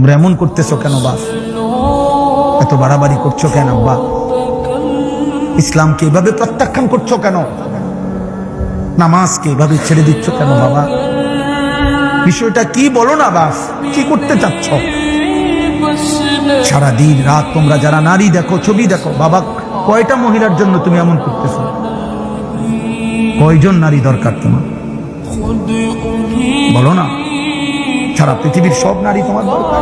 তোমরা এমন করতেছো কেন বাপ? এত বাড়াবাড়ি করছো কেন আব্বা? ইসলামকে এভাবে প্রত্যাখ্যান করছো কেন? নামাজকে এভাবে ছেড়ে দিচ্ছ কেন বাবা? বিষয়টা কি বলো না বাপ, কি করতে চাচ্ছ? সারাদিন রাত তোমরা যারা নারী দেখো, ছবি দেখো, বাবা কয়টা মহিলার জন্য তুমি এমন করতেছো? কয়জন নারী দরকার তোমার? বলো না। সারা পৃথিবীর সব নারী তোমার দরকার?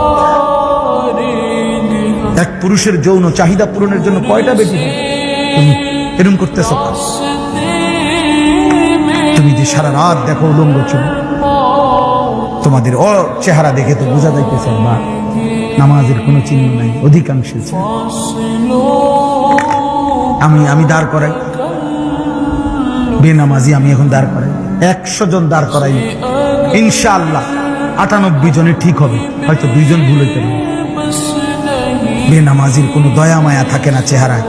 এক পুরুষের যৌন চাহিদা পূরণের জন্য কয়টা বেটি হবে? তুমি এরকম করতেছো? তুমি যে সারা রাত দেখো উলঙ্গ ছবি, তোমাদের চেহারা দেখে তো বোঝা যাইতেছে না নামাজের কোনো চিহ্ন নাই অধিকাংশের। আমি দাঁড় করাই বেনামাজি, আমি এখন দাঁড় করাই 100 জন দাঁড় করাই, ইনশাআল্লাহ 98 জনে ঠিক হবে, হয়তো 2 জন ভুল হইতে পারে। বেনামাজির কোনো দয়া মায়া থাকে না চেহারায়।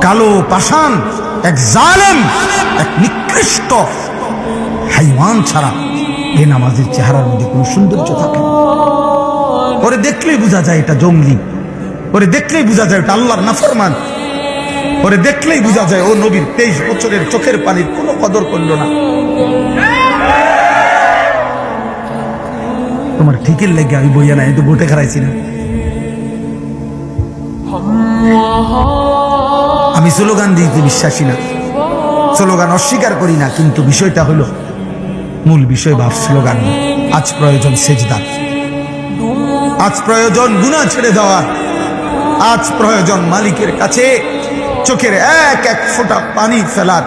কালো পাষাণ, এক জালেম, এক নিকৃষ্ট হাইওয়ান ছাড়া বেনামাজির চেহারার মধ্যে কোনো সৌন্দর্য থাকে না। ওরে দেখলেই বোঝা যায় এটা জঙ্গলি, ওরে দেখলেই বোঝা যায় এটা আল্লাহর নাফরমান, ওরে দেখলেই বোঝা যায় ও নবীর 23 বছরের চোখের পানির কোনো কদর করল না। তোমার ঠিকের লেগে আমি বইয়া না, একটু ভোটে খারাইছি না। আমি স্লোগান দিতে বিশ্বাসী না, স্লোগান অস্বীকার করি না, কিন্তু বিষয়টা হলো মূল বিষয় ভাব স্লোগান। আজ প্রয়োজন সেজদা, আজ প্রয়োজন গুনাহ ছেড়ে দেওয়া, আজ প্রয়োজন মালিকের কাছে চোখের এক এক ফোঁটা পানি ফেলার।